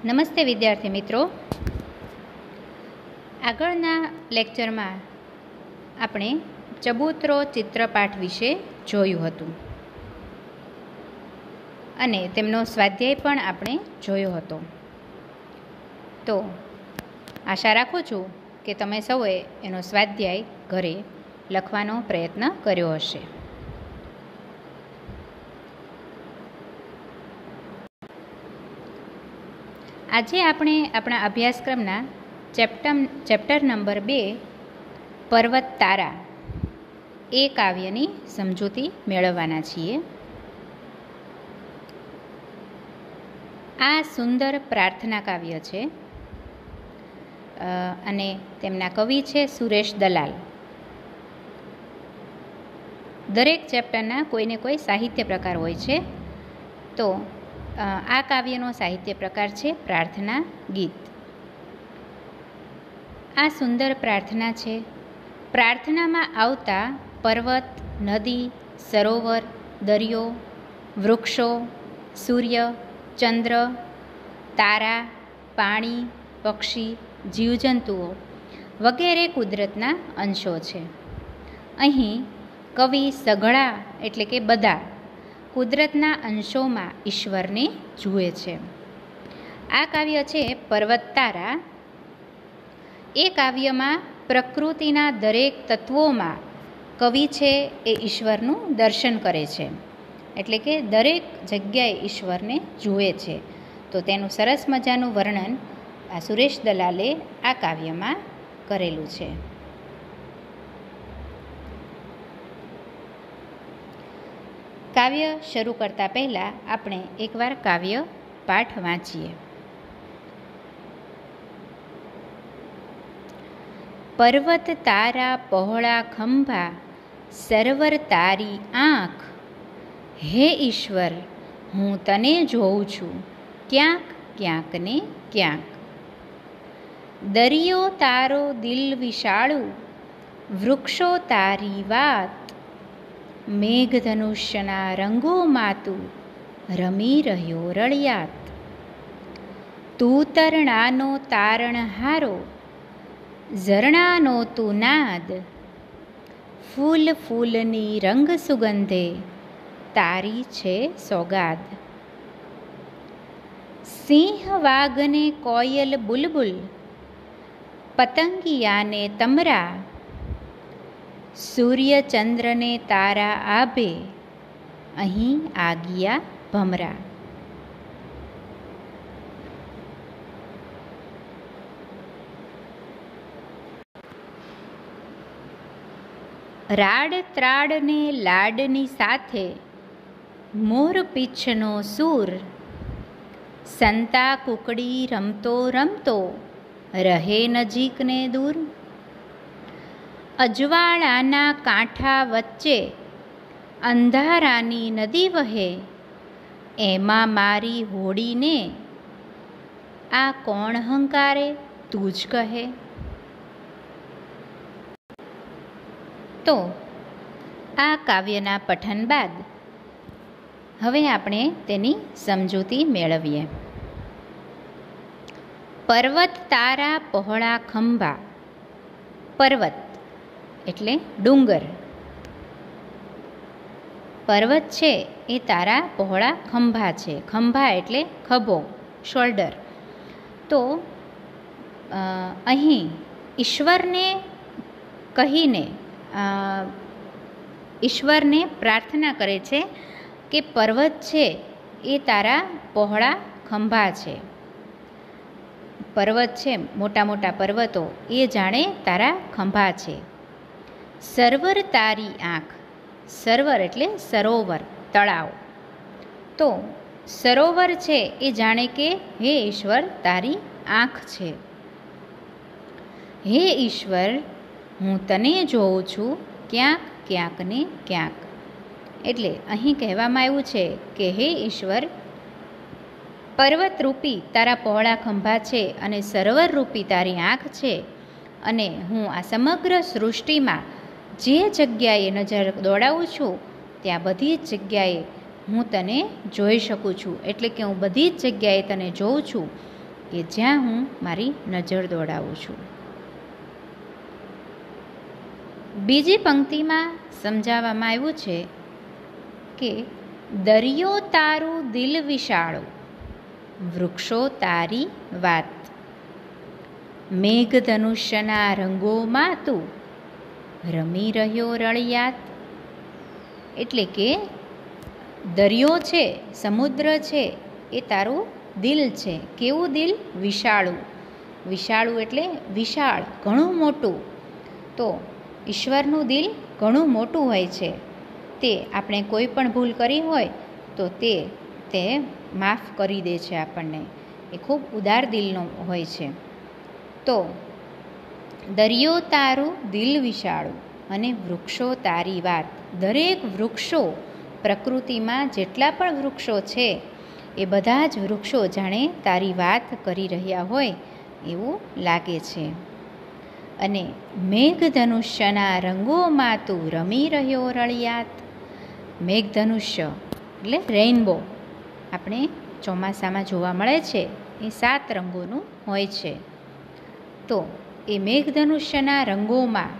નમસ્તે વિદ્યાર્થી મિત્રો, આગળના લેક્ચરમાં આપણે ચબૂતરો ચિત્રપાઠ વિશે જોયું હતું અને તેમનો સ્વાધ્યાય પણ આપણે જોયો હતો. તો આશા રાખું છું કે તમે સૌએ એનો સ્વાધ્યાય ઘરે લખવાનો પ્રયત્ન કર્યો હશે. આજે આપણે આપણા અભ્યાસક્રમના ચેપ્ટર નંબર 2 પર્વત તારા એ કાવ્યની સમજૂતી મેળવવાના છીએ. આ સુંદર પ્રાર્થના કાવ્ય છે અને તેમના કવિ છે સુરેશ દલાલ. દરેક ચેપ્ટરના કોઈને કોઈ સાહિત્ય પ્રકાર હોય છે, તો આ કાવ્યનો સાહિત્ય પ્રકાર છે પ્રાર્થના ગીત. આ સુંદર પ્રાર્થના છે. પ્રાર્થનામાં આવતા પર્વત, નદી, સરોવર, દરિયો, વૃક્ષો, સૂર્ય, ચંદ્ર, તારા, પાણી, પક્ષી, જીવજંતુઓ વગેરે કુદરતના અંશો છે. અહીં કવિ સઘળા એટલે કે બધા કુદરતના અંશોમાં ઈશ્વરને જુએ છે. આ કાવ્ય છે પર્વત તારા. એ કાવ્યમાં પ્રકૃતિના દરેક તત્વોમાં કવિ છે એ ઈશ્વરનું દર્શન કરે છે, એટલે કે દરેક જગ્યાએ ઈશ્વરને જુએ છે. તો તેનું સરસ મજાનું વર્ણન આ સુરેશ દલાલે આ કાવ્યમાં કરેલું છે. કાવ્ય શરૂ કરતાં પહેલાં આપણે એકવાર કાવ્ય પાઠ વાંચીએ. પર્વત તારા પહોળા ખંભા, સર્વર તારી આંખ, હે ઈશ્વર હું તને જોઉં છું ક્યાંક ક્યાંક ને ક્યાંક. દરિયો તારો દિલ વિશાળું, વૃક્ષો તારી વાત, મેઘધનુષ્યના રંગોમાં તું રમી રહ્યો રળિયાત. તું તરણાનો તારણહારો, ઝરણાનો તું નાદ, ફૂલ ફૂલની રંગ સુગંધે તારી છે સોગાદ. સિંહ વાઘને કોયલ બુલબુલ, પતંગિયાને તમરા, સૂર્ય ચંદ્રને તારા આભે અહીં આગિયા ભમરા. રાડ ત્રાડને લાડની સાથે મોર પીછનો સૂર, સંતા કુકડી રમતો રમતો રહે નજીક ને દૂર. અજવાળાના કાંઠા વચ્ચે અંધારાની નદી વહે, એમાં મારી હોડીને આ કોણ હંકારે તું જ કહે. તો આ કાવ્યના પઠન બાદ હવે આપણે તેની સમજૂતી મેળવીએ. પર્વત તારા પહોળા ખંભા. પર્વત એટલે ડુંગર. પર્વત છે એ તારા પહોળા ખંભા છે. ખંભા એટલે ખભો, શોલ્ડર. તો અહીં ઈશ્વરને કહીને ઈશ્વરને પ્રાર્થના કરે છે કે પર્વત છે એ તારા પહોળા ખંભા છે. પર્વત છે, મોટા મોટા પર્વતો એ જાણે તારા ખંભા છે. સર્વર તારી આંખ. સર્વર એટલે સરોવર, તળાવ. તો સરોવર છે એ જાણે કે હે ઈશ્વર તારી આંખ છે. હે ઈશ્વર હું તને જોઉં છું ક્યાંક ક્યાંક ને ક્યાંક. એટલે અહીં કહેવામાં આવ્યું છે કે હે ઈશ્વર, પર્વતરૂપી તારા પહોળા ખંભા છે અને સરોવરરૂપી તારી આંખ છે, અને હું આ સમગ્ર સૃષ્ટિમાં જે જગ્યાએ નજર દોડાવું છું ત્યાં બધી જ જગ્યાએ હું તને જોઈ શકું છું, એટલે કે હું બધી જ જગ્યાએ તને જોઉં છું. કે જ્યાં હું મારી નજર દોડાવું છું. બીજી પંક્તિમાં સમજાવવામાં આવ્યું છે કે દરિયો તારું દિલ વિશાળું, વૃક્ષો તારી વાત, મેઘધનુષ્યના રંગોમાં તું રમી રહ્યો રળિયાત. એટલે કે દરિયો છે, સમુદ્ર છે, એ તારું દિલ છે. કેવું દિલ? વિશાળું. વિશાળું એટલે વિશાળ, ઘણું મોટું. તો ઈશ્વરનું દિલ ઘણું મોટું હોય છે. તે આપણે કોઈ પણ ભૂલ કરી હોય તો તે માફ કરી દે છે આપણને. એ ખૂબ ઉદાર દિલનો હોય છે. તો દરિયો તારું દિલ વિશાળું અને વૃક્ષો તારી વાત. દરેક વૃક્ષો, પ્રકૃતિમાં જેટલા પણ વૃક્ષો છે એ બધા જ વૃક્ષો જાણે તારી વાત કરી રહ્યા હોય એવું લાગે છે. અને મેઘધનુષ્યના રંગોમાં તું રમી રહ્યો રળિયાત. મેઘધનુષ્ય એટલે રેઇનબો આપણે ચોમાસામાં જોવા મળે છે. એ 7 રંગોનું હોય છે. તો એ મેઘધનુષ્યના રંગોમાં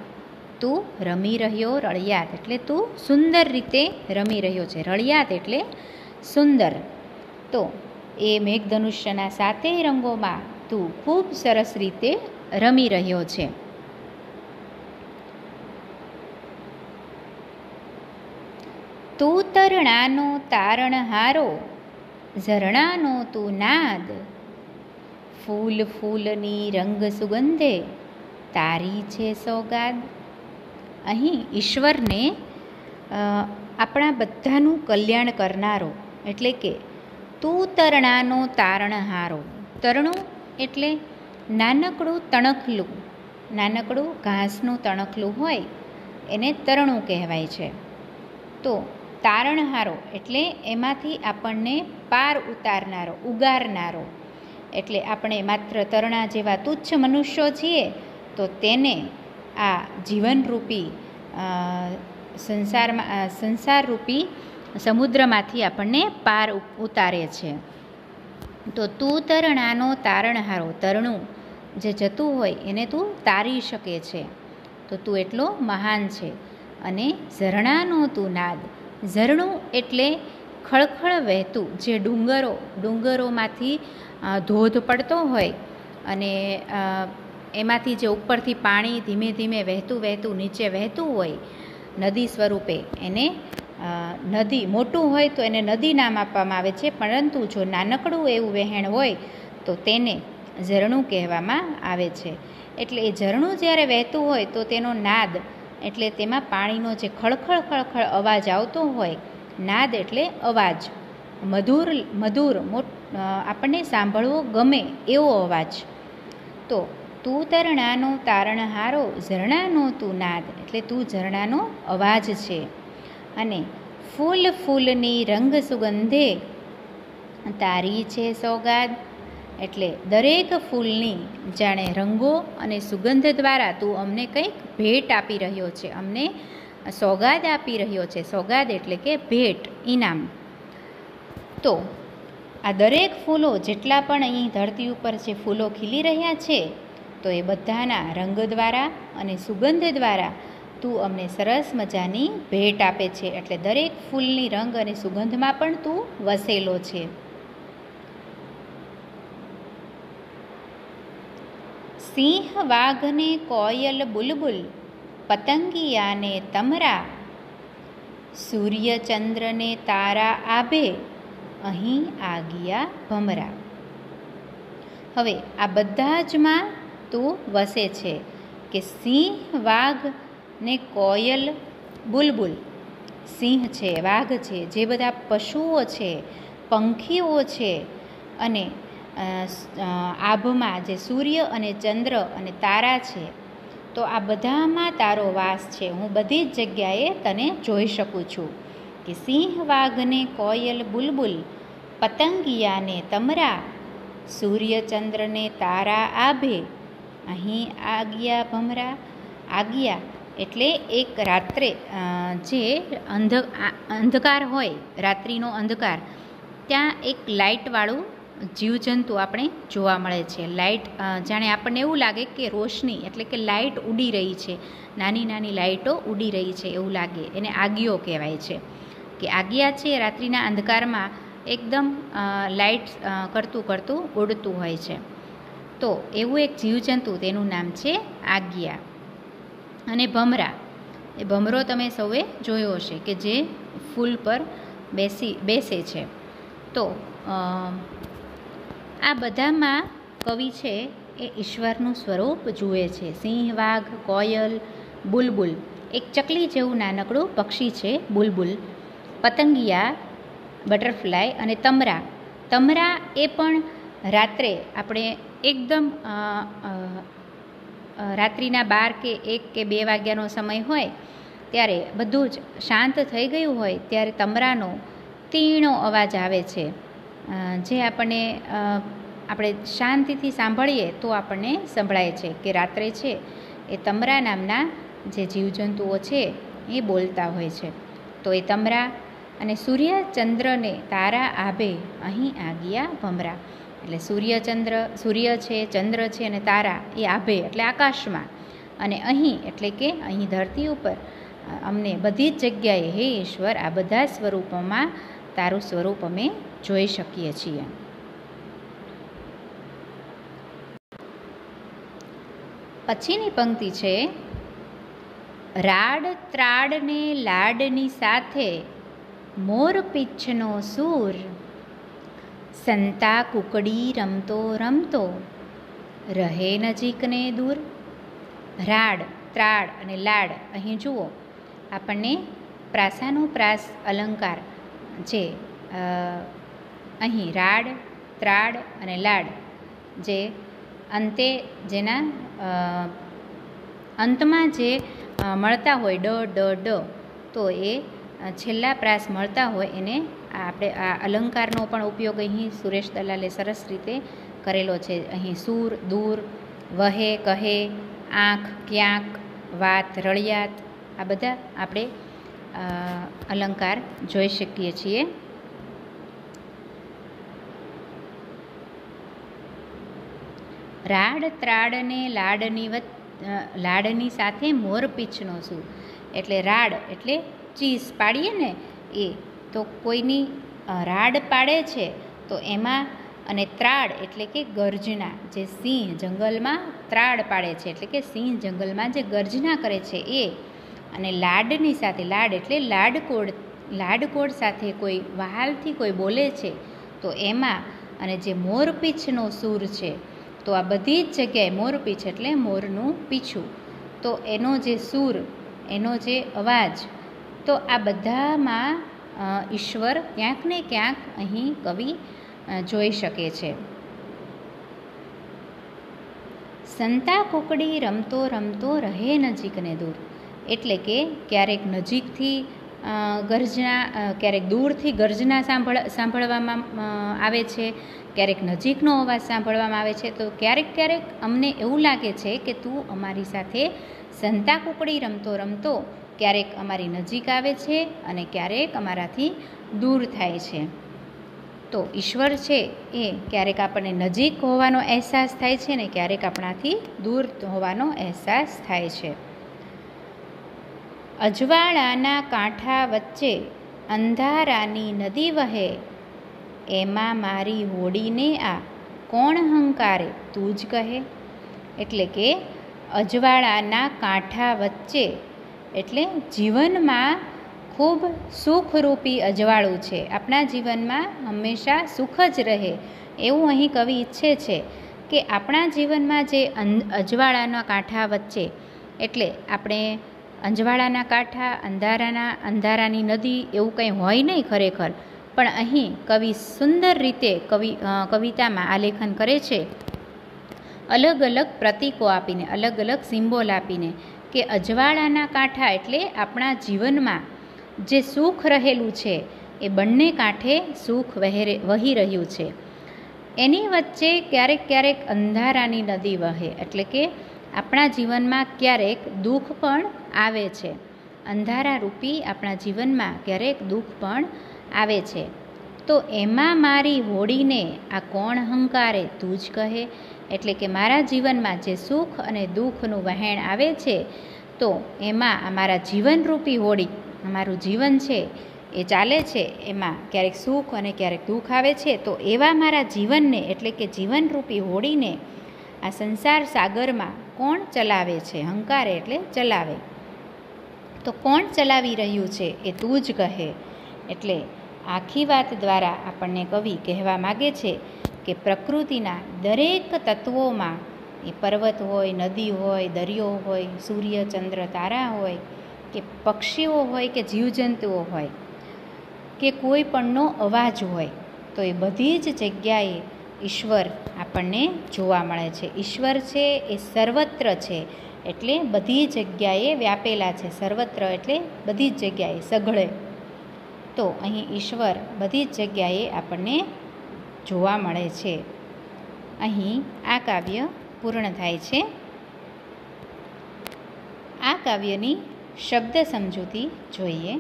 તું રમી રહ્યો રળિયાત એટલે તું સુંદર રીતે રમી રહ્યો છે. રળિયાત એટલે સુંદર. તો એ મેઘધનુષ્યના 7 રંગોમાં તું ખૂબ સરસ રીતે રમી રહ્યો છે. તું તરણાનો તારણહારો, ઝરણાનો તું નાદ, ફૂલ ફૂલની રંગ સુગંધે તારી છે સોગાદ. અહીં ઈશ્વરને આપણા બધાનું કલ્યાણ કરનારો એટલે કે તું તરણાનો તારણહારો. તરણું એટલે નાનકડું તણખલું, નાનકડું ઘાસનું તણખલું હોય એને તરણું કહેવાય છે. તો તારણહારો એટલે એમાંથી આપણને પાર ઉતારનારો, ઉગારનારો. એટલે આપણે માત્ર તરણા જેવા તુચ્છ મનુષ્યો છીએ તો તેને આ જીવનરૂપી સંસારરૂપી સમુદ્રમાંથી આપણને પાર ઉતારે છે. તો તું તરણાનો તારણહારો. તરણું જે જતું હોય એને તું તારી શકે છે. તો તું એટલો મહાન છે. અને ઝરણાનો તું નાદ. ઝરણું એટલે ખળખળ વહેતું, જે ડુંગરોમાંથી ધોધ પડતો હોય અને એમાંથી જે ઉપરથી પાણી ધીમે ધીમે વહેતું નીચે વહેતું હોય નદી સ્વરૂપે, એને નદી, મોટું હોય તો એને નદી નામ આપવામાં આવે છે. પરંતુ જો નાનકડું એવું વહેણ હોય તો તેને ઝરણું કહેવામાં આવે છે. એટલે એ ઝરણું જ્યારે વહેતું હોય તો તેનો નાદ એટલે તેમાં પાણીનો જે ખળખળ ખળખળ અવાજ આવતો હોય, નાદ એટલે અવાજ, મધુર આપણને સાંભળવો ગમે એવો અવાજ. તો તું તરણાનો તારણહારો, ઝરણાનો તું નાદ એટલે તું ઝરણાનો અવાજ છે. અને ફૂલ ફૂલની રંગ સુગંધે તારી છે સોગાદ એટલે દરેક ફૂલની જાણે રંગો અને સુગંધ દ્વારા તું અમને કંઈક ભેટ આપી રહ્યો છે, અમને સોગાદ આપી રહ્યો છે. સોગાદ એટલે કે ભેટ, ઇનામ. તો આ દરેક ફૂલો જેટલા પણ અહીં ધરતી ઉપર જે ફૂલો ખીલી રહ્યા છે તો એ બધાના રંગ દ્વારા અને સુગંધ દ્વારા તું અમને સરસ મજાની ભેટ આપે છે. એટલે દરેક ફૂલની રંગ અને સુગંધમાં પણ તું વસેલો છે. સિંહ વાઘને કોયલ બુલબુલ, પતંગિયાને તમરા, સૂર્ય ચંદ્રને તારા આભે અહીં આગિયા ભમરા. હવે આ બધા જમાં તું વસે છે કે સિંહ, વાઘ ને કોયલ, બુલબુલ. સિંહ છે, વાઘ છે, જે બધા પશુઓ છે, પંખીઓ છે, અને આભમાં જે સૂર્ય અને ચંદ્ર અને તારા છે, તો આ બધામાં તારો વાસ છે. હું બધી જ જગ્યાએ તને જોઈ શકું છું. કે સિંહ, વાઘને કોયલ, બુલબુલ, પતંગિયાને તમરા, સૂર્ય ચંદ્રને તારા આભે અહીં આગિયા ભમરા. આગિયા એટલે એક રાત્રે જે અંધકાર હોય, રાત્રિનો અંધકાર, ત્યાં એક લાઇટવાળું જીવજંતુ આપણે જોવા મળે છે. લાઇટ જાણે આપણને એવું લાગે કે રોશની એટલે કે લાઇટ ઉડી રહી છે, નાની નાની લાઇટો ઉડી રહી છે એવું લાગે, એને આગિયો કહેવાય છે. કે આગિયા છે રાત્રિના અંધકારમાં એકદમ લાઇટ કરતું કરતું ઉડતું હોય છે. તો એવું એક જીવજંતુ, તેનું નામ છે આગિયા. અને ભમરા, એ ભમરો તમે સૌએ જોયો હશે કે જે ફૂલ પર બેસે છે. તો આ બધામાં કવિ છે એ ઈશ્વરનું સ્વરૂપ જુએ છે. સિંહ, વાઘ, કોયલ, બુલબુલ, એક ચકલી જેવું નાનકડું પક્ષી છે બુલબુલ, પતંગિયા, બટરફ્લાય અને તમરા. તમરા એ પણ રાત્રે આપણે એકદમ રાત્રિના 12 કે 1 કે 2 વાગ્યાનો સમય હોય ત્યારે બધું જ શાંત થઈ ગયું હોય ત્યારે તમરાનો તીણો અવાજ આવે છે, જે આપણે શાંતિથી સાંભળીએ તો આપણને સંભળાય છે કે રાત્રે છે એ તમરા નામના જે જીવજંતુઓ છે એ બોલતા હોય છે. તો એ તમરા અને સૂર્ય ચંદ્રને તારા આભે અહીં આગિયા ભમરા. એટલે સૂર્ય છે, ચંદ્ર છે અને તારા એ આભે એટલે આકાશમાં, અને અહીં એટલે કે અહીં ધરતી ઉપર અમને બધી જ જગ્યાએ હે ઈશ્વર આ બધા સ્વરૂપોમાં તારું સ્વરૂપ અમે જોઈ શકીએ છીએ. પછીની પંક્તિ છે, રાડ ત્રાડને લાડની સાથે મોર પીછનો સૂર, સંતા કુકડી રમતો રમતો રહે નજીકને દૂર. રાડ, ત્રાડ અને લાડ, અહીં જુઓ આપણને પ્રાસાનુપ્રાસ અલંકાર જે અહીં રાડ, ત્રાડ અને લાડ જે અંતે જેના અંતમાં જે મળતા હોય ડ ડ ડ, તો એ છેલ્લા પ્રાસ મળતા હોય એને આપણે આ અલંકારનો પણ ઉપયોગ અહીં સુરેશ દલાલે સરસ રીતે કરેલો છે. અહીં સૂર, દૂર, વહે, કહે, આંખ, ક્યાંક, વાત, રળિયાત, આ બધા આપણે અલંકાર જોઈ શકીએ છીએ. રાડ ત્રાડને લાડની સાથે મોરપીંછનો સૂર. એટલે રાડ એટલે ચીસ પાડીએ ને એ, તો કોઈની રાડ પાડે છે તો એમાં, અને ત્રાડ એટલે કે ગર્જના, જે સિંહ જંગલમાં ત્રાડ પાડે છે એટલે કે સિંહ જંગલમાં જે ગર્જના કરે છે એ, અને લાડની સાથે, લાડ એટલે લાડકોડ સાથે કોઈ વહાલથી કોઈ બોલે છે તો એમાં, અને જે મોરપીંછનો સૂર છે તો આ બધી જ જગ્યાએ મોરપીંછ એટલે મોરનું પીછું, તો એનો જે સૂર, એનો જે અવાજ, તો આ બધામાં ઈશ્વર ક્યાંક ને ક્યાંક અહીં કવિ જોઈ શકે છે. સંતા કુકડી રમતો રમતો રહે નજીકને દૂર. એટલે કે ક્યારેક નજીકથી ગર્જના, ક્યારેક દૂરથી ગર્જના સાંભળવામાં આવે છે, ક્યારેક નજીકનો અવાજ સાંભળવામાં આવે છે. તો ક્યારેક ક્યારેક અમને એવું લાગે છે કે તું અમારી સાથે સંતા કુકડી રમતો રમતો ક્યારેક અમારી નજીક આવે છે અને ક્યારેક અમારાથી દૂર થાય છે. તો ઈશ્વર છે એ ક્યારેક આપણને નજીક હોવાનો અહેસાસ થાય છે ને ક્યારેક આપણાથી દૂર હોવાનો અહેસાસ થાય છે. અજવાળાના કાંઠા વચ્ચે અંધારાની નદી વહે, એમાં મારી હોડીને આ કોણ હંકારે તું જ કહે. એટલે કે અજવાળાના કાંઠા વચ્ચે એટલે જીવનમાં ખૂબ સુખરૂપી અજવાળું છે, આપણા જીવનમાં હંમેશા સુખ જ રહે એવું અહીં કવિ ઈચ્છે છે કે આપણા જીવનમાં જે અજવાળાના કાંઠા વચ્ચે, એટલે આપણે અજવાળાના કાંઠા, અંધારાની નદી એવું કંઈ હોય નહીં ખરેખર, પણ અહીં કવિ સુંદર રીતે કવિતામાં આલેખન કરે છે, અલગ અલગ પ્રતીકો આપીને, અલગ અલગ સિમ્બોલ આપીને, કે અજવાળાના કાંઠા એટલે આપણા જીવનમાં જે સુખ રહેલું છે એ બંને કાંઠે સુખ વહી રહ્યું છે. એની વચ્ચે ક્યારેક ક્યારેક અંધારાની નદી વહે, એટલે કે આપણા જીવનમાં ક્યારેક દુઃખ પણ આવે છે, અંધારા રૂપી આપણા જીવનમાં ક્યારેક દુઃખ પણ આવે છે. તો એમાં મારી હોડીને આ કોણ હંકારે તું જ કહે. એટલે કે મારા જીવનમાં જે સુખ અને દુઃખનું વહેણ આવે છે તો એમાં અમારા જીવનરૂપી હોડી, અમારું જીવન છે એ ચાલે છે, એમાં ક્યારેક સુખ અને ક્યારેક દુઃખ આવે છે. તો એવા મારા જીવનને એટલે કે જીવનરૂપી હોડીને આ સંસાર સાગરમાં કોણ ચલાવે છે? હંકારે એટલે ચલાવે. તો કોણ ચલાવી રહ્યું છે એ તું જ કહે. એટલે આખી વાત દ્વારા આપણને કવિ કહેવા માગે છે કે પ્રકૃતિના દરેક તત્વોમાં, એ પર્વત હોય, નદી હોય, દરિયો હોય, સૂર્ય, ચંદ્ર, તારા હોય, કે પક્ષીઓ હોય, કે જીવજંતુઓ હોય, કે કોઈ પણનો અવાજ હોય, તો એ બધી જ જગ્યાએ ઈશ્વર આપણને જોવા મળે છે. ઈશ્વર છે એ સર્વત્ર છે, એટલે બધી જગ્યાએ વ્યાપેલા છે. સર્વત્ર એટલે બધી જ જગ્યાએ, સઘળે. તો અહીં ઈશ્વર બધી જ જગ્યાએ આપણને જોવા મળે છે. અહીં આ કાવ્ય પૂર્ણ થાય છે. આ કાવ્યની શબ્દ સમજૂતી જોઈએ.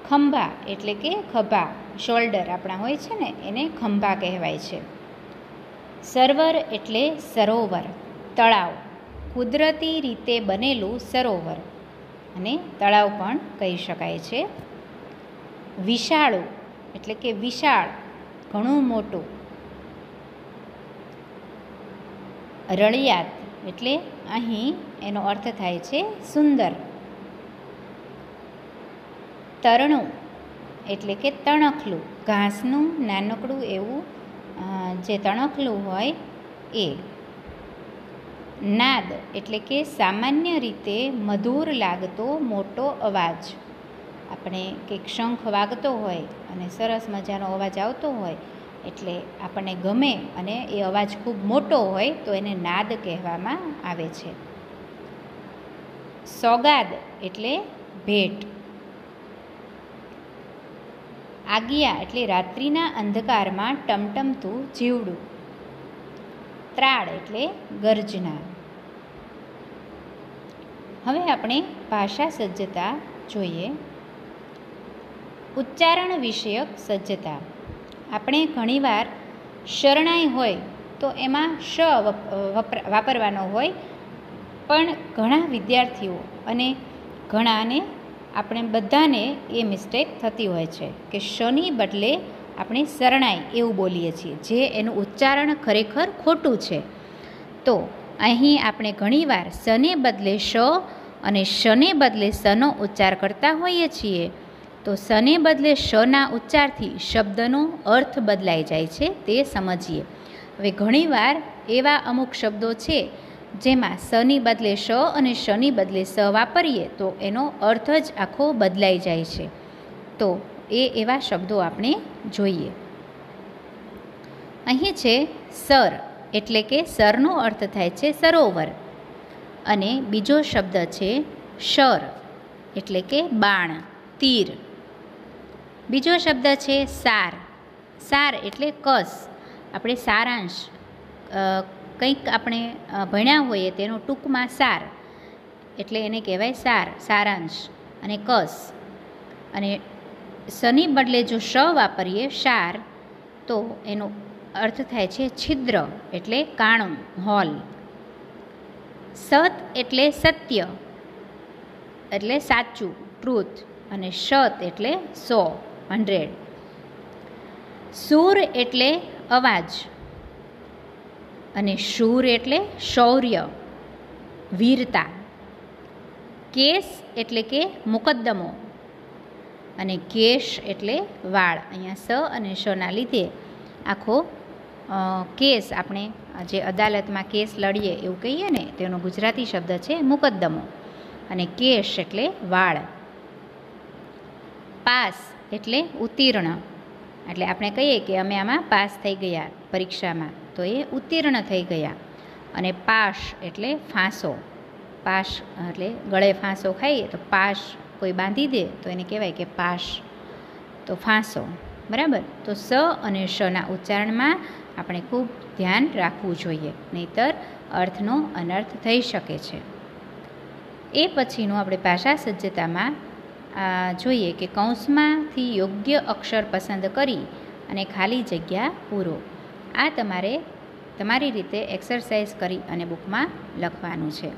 ખંભા એટલે કે ખભા, શોલ્ડર આપણા હોય છે ને, એને ખંભા કહેવાય છે. સરોવર એટલે સરોવર, તળાવ, કુદરતી રીતે બનેલું સરોવર અને તળાવ પણ કહી શકાય છે. વિશાળું એટલે કે વિશાળ, ઘણું મોટું. રળિયાત એટલે અહીં એનો અર્થ થાય છે સુંદર. તરણું એટલે કે તણખલું, ઘાસનું નાનકડું એવું જે તણખલું હોય એ. નાદ એટલે કે સામાન્ય રીતે મધુર લાગતો મોટો અવાજ. આપણે કંઈક શંખ વાગતો હોય અને સરસ મજાનો અવાજ આવતો હોય એટલે આપણને ગમે અને એ અવાજ ખૂબ મોટો હોય તો એને નાદ કહેવામાં આવે છે. સોગાદ એટલે ભેટ. આગિયા એટલે રાત્રિના અંધકારમાં ટમટમતું જીવડું. ત્રાળ એટલે ગર્જના. હવે આપણે ભાષા સજ્જતા જોઈએ. ઉચ્ચારણ વિષયક સજ્જતા. આપણે ઘણીવાર શરણાઈ હોય તો એમાં શ વાપરવાનો હોય, પણ ઘણા વિદ્યાર્થીઓ અને ઘણાને, આપણે બધાને એ મિસ્ટેક થતી હોય છે કે શની બદલે આપણે શરણાઈ એવું બોલીએ છીએ, જે એનું ઉચ્ચારણ ખરેખર ખોટું છે. તો અહીં આપણે ઘણીવાર સને બદલે શ અને શને બદલે સનો ઉચ્ચાર કરતા હોઈએ છીએ. તો સને બદલે શના ઉચ્ચારથી શબ્દનો અર્થ બદલાઈ જાય છે, તે સમજીએ. હવે ઘણીવાર એવા અમુક શબ્દો છે જેમાં સની બદલે શ અને શની બદલે સ વાપરીએ તો એનો અર્થ જ આખો બદલાઈ જાય છે. તો એવા શબ્દો આપણે જોઈએ. અહીં છે સર એટલે કે સરનો અર્થ થાય છે સરોવર, અને બીજો શબ્દ છે શર એટલે કે બાણ, તીર. બીજો શબ્દ છે સાર. સાર એટલે કસ. આપણે સારાંશ, કંઈક આપણે ભણ્યા હોઈએ તેનો ટૂંકમાં સાર, એટલે એને કહેવાય સાર, સારાંશ અને કસ. અને સની બદલે જો શ વાપરીએ શાર, તો એનો અર્થ થાય છે છિદ્ર એટલે કાણું, હોલ. સત એટલે સત્ય એટલે સાચું, ટ્રુથ, અને શત એટલે 100, 100. સૂર એટલે અવાજ, અને શૂર એટલે શૌર્ય, વીરતા. કેસ એટલે કે મુકદ્દમો, અને કેશ એટલે વાળ. અહીંયા સ અને શના લીધે આખો કેસ, આપણે જે અદાલતમાં કેસ લડીએ એવું કહીએ ને, તેનો ગુજરાતી શબ્દ છે મુકદ્દમો, અને કેશ એટલે વાળ. પાસ એટલે ઉત્તીર્ણ. એટલે આપણે કહીએ કે અમે આમાં પાસ થઈ ગયા પરીક્ષામાં, તો એ ઉત્તીર્ણ થઈ ગયા. અને પાશ એટલે ફાંસો. પાશ એટલે ગળે ફાંસો ખાઈએ તો પાશ કોઈ બાંધી દે તો એને કહેવાય કે પાશ, તો ફાંસો. બરાબર. તો સ અને શના ઉચ્ચારણમાં આપણે ખૂબ ધ્યાન રાખવું જોઈએ, નહીંતર અર્થનો અનર્થ થઈ શકે છે. એ પછીનું આપણે ભાષા સજ્જતામાં જોઈએ કે કૌંસમાંથી યોગ્ય અક્ષર પસંદ કરી અને ખાલી જગ્યા પૂરો. આ તમારે તમારી રીતે એક્સરસાઇઝ કરી અને બુકમાં લખવાનું છે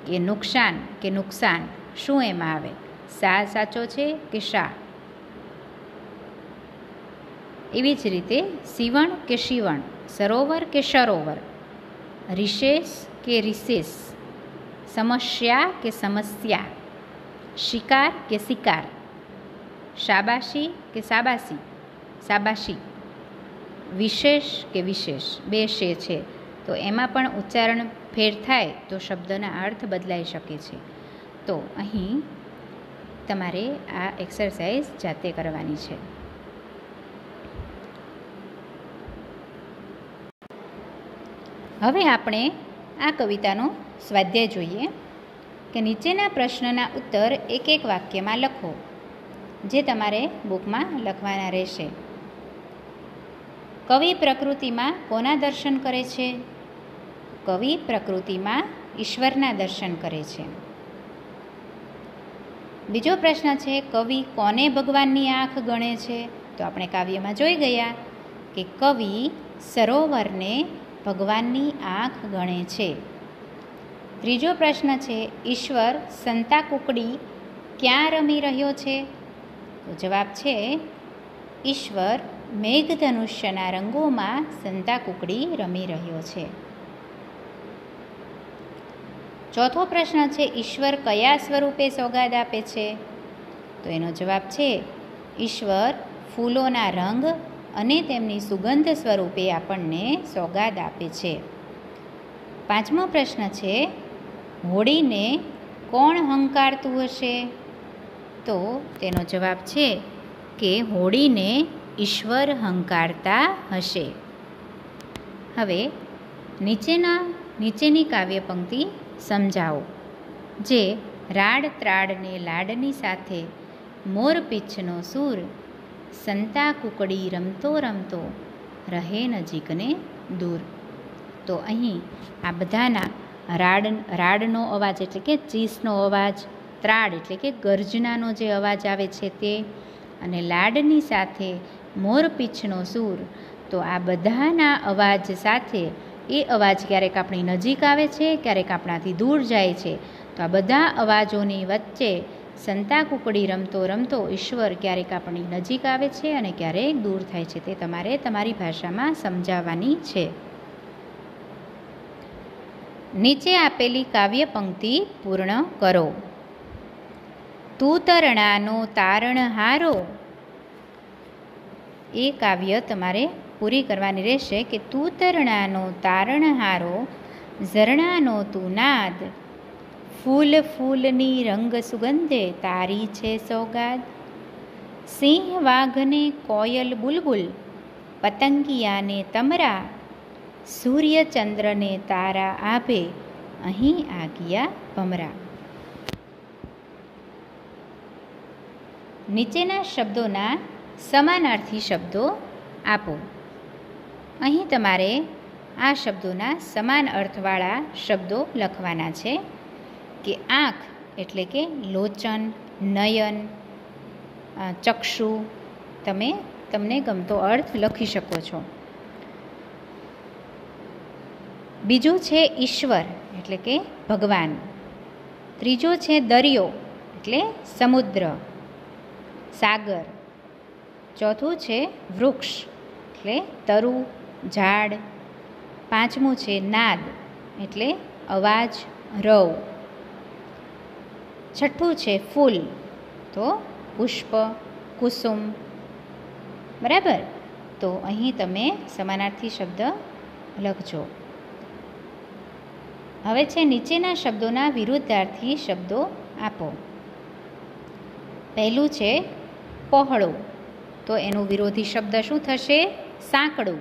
કે નુકસાન કે નુકસાન શું એમાં આવે, સા સાચો છે કે શા. એવી જ રીતે સીવણ કે શિવણ, સરોવર કે સરોવર, રિશેષ કે રિસેસ, સમસ્યા કે સમસ્યા, શિકાર કે શિકાર, શાબાશી કે શાબાશી શાબાશી, વિશેષ કે વિશેષ. બે શે છે તો એમાં પણ ઉચ્ચારણ ફેર થાય તો શબ્દના અર્થ બદલાઈ શકે છે. તો અહીં તમારે આ એક્સરસાઇઝ જાતે કરવાની છે. હવે આપણે આ કવિતાનો સ્વાધ્યાય જોઈએ કે નીચેના પ્રશ્નના ઉત્તર એક એક વાક્યમાં લખો, જે તમારે બુકમાં લખવાના રહેશે. કવિ પ્રકૃતિમાં કોના દર્શન કરે છે? કવિ પ્રકૃતિમાં ઈશ્વરના દર્શન કરે છે. બીજો પ્રશ્ન છે, કવિ કોને ભગવાનની આંખ ગણે છે? તો આપણે કાવ્યમાં જોઈ ગયા કે કવિ સરોવરને ભગવાનની આંખ ગણે છે. ત્રીજો પ્રશ્ન છે, ઈશ્વર સંતાકુકડી ક્યાં રમી રહ્યો છે? તો જવાબ છે, ઈશ્વર મેઘધનુષ્યના રંગોમાં સંતાકુકડી રમી રહ્યો છે. ચોથો પ્રશ્ન છે, ઈશ્વર કયા સ્વરૂપે સોગાદ આપે છે? તો એનો જવાબ છે, ઈશ્વર ફૂલોના રંગ અને તેમની સુગંધ સ્વરૂપે આપણને સોગાદ આપે છે. પાંચમો પ્રશ્ન છે, હોડીને કોણ હંકારતું હશે? તો તેનો જવાબ છે કે હોડીને ઈશ્વર હંકારતા હશે. હવે નીચેની કાવ્ય પંક્તિ સમજાવો, જે રાડ ત્રાડને લાડની સાથે મોર પીછનો સૂર, સંતા કુકડી રમતો રમતો રહે નજીકને દૂર. તો અહીં આ બધાના રાડનો અવાજ એટલે કે ચીસનો અવાજ, ત્રાડ એટલે કે ગર્જનાનો જે અવાજ આવે છે તે, અને લાડની સાથે મોર પીછનો સૂર. તો આ બધાના અવાજ સાથે એ અવાજ ક્યારેક આપણી નજીક આવે છે, ક્યારેક આપણાથી દૂર જાય છે. તો આ બધા અવાજોની વચ્ચે સંતા કુકડી રમતો રમતો ઈશ્વર ક્યારેક આપણી નજીક આવે છે અને ક્યારેક દૂર થાય છે. તે તમારે તમારી ભાષામાં સમજાવવાની છે. નીચે આપેલી કાવ્ય પંક્તિ પૂર્ણ કરો. તું તરણાનો તારણહારો, એ કાવ્ય તમારે પૂરી કરવાની રહેશે કે તું તરણાનો તારણહારો, ઝરણાનો તું નાદ, ફૂલ ફૂલની રંગ સુગંધે તારી છે સોગાદ, સિંહ વાઘને કોયલ બુલબુલ, પતંગિયાને તમરા, સૂર્ય ચંદ્રને તારા આભે અહીં આગિયા ભમરા. નીચેના શબ્દોના સમાનાર્થી શબ્દો આપો. અહીં તમારે આ શબ્દોના સમાન અર્થવાળા શબ્દો લખવાના છે કે આંખ એટલે કે લોચન, નયન, ચક્ષુ. તમને ગમતો અર્થ લખી શકો છો. બીજું છે ઈશ્વર એટલે કે ભગવાન. ત્રીજો છે દરિયો એટલે સમુદ્ર, સાગર. ચોથું છે વૃક્ષ એટલે તરુ, ઝાડ. પાંચમું છે નાદ એટલે અવાજ, રવ. છઠ્ઠું છે ફૂલ તો પુષ્પ, કુસુમ. બરાબર. તો અહીં તમે સમાનાર્થી શબ્દ લખજો. હવે છે નીચેના શબ્દોના વિરુદ્ધાર્થી શબ્દો આપો. પહેલું છે પહોળું, તો એનું વિરોધી શબ્દ શું થશે? સાંકડું.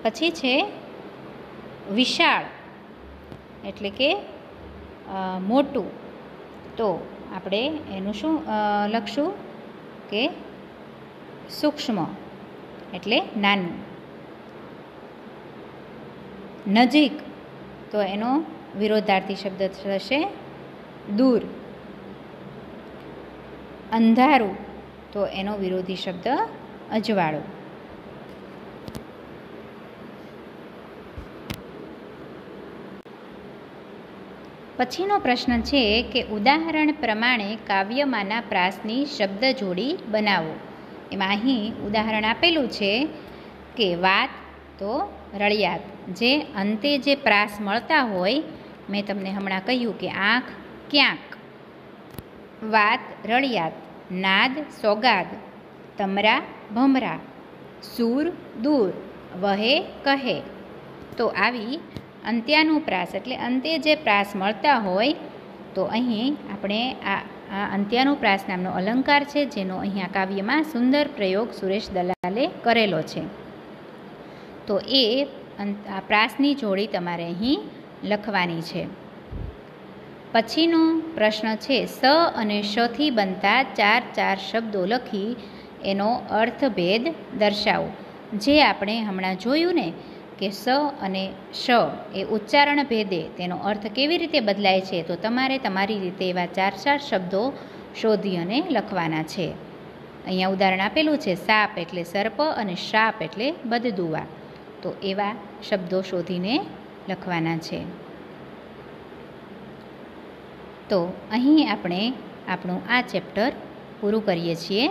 પછી છે વિશાળ એટલે કે મોટું, તો આપણે એનું શું લખશું કે સૂક્ષ્મ એટલે નાનું. નજીક તો એનો વિરોધાર્થી શબ્દ થશે દૂર. અંધારું તો એનો વિરોધી શબ્દ અજવાળું. પછીનો પ્રશ્ન છે કે ઉદાહરણ પ્રમાણે કાવ્યમાંના પ્રાસની શબ્દ જોડી બનાવો. એમાં અહીં ઉદાહરણ આપેલું છે કે વાત તો રળિયાત, જે અંતે જે પ્રાસ મળતા હોય, મેં તમને હમણાં કહ્યું કે આંખ ક્યાંક, વાત રળિયાત, નાદ સોગાદ, તમરા ભમરા, સૂર દૂર, વહે કહે. તો આવી અંત્યાનુપ્રાસ એટલે અંતે જે પ્રાસ મળતા હોય, તો અહીં આપણે આ અંત્યાનુપ્રાસ નામનો અલંકાર છે, જેનો અહીંયા કાવ્યમાં સુંદર પ્રયોગ સુરેશ દલાલે કરેલો છે. તો એ આ પ્રાસની જોડી તમારે અહીં લખવાની છે. પછીનો પ્રશ્ન છે સ અને શથી બનતા 4 શબ્દો લખી એનો અર્થભેદ દર્શાવો. જે આપણે હમણાં જોયું ને કે સ અને શ એ ઉચ્ચારણ ભેદે તેનો અર્થ કેવી રીતે બદલાય છે, તો તમારે તમારી રીતે એવા 4 શબ્દો શોધી અને લખવાના છે. અહીંયા ઉદાહરણ આપેલું છે, સાપ એટલે સર્પ અને શાપ એટલે બદદુવા. તો એવા શબ્દો શોધીને લખવાના છે. તો અહીં આપણે આપણું આ ચેપ્ટર પૂરું કરીએ છીએ.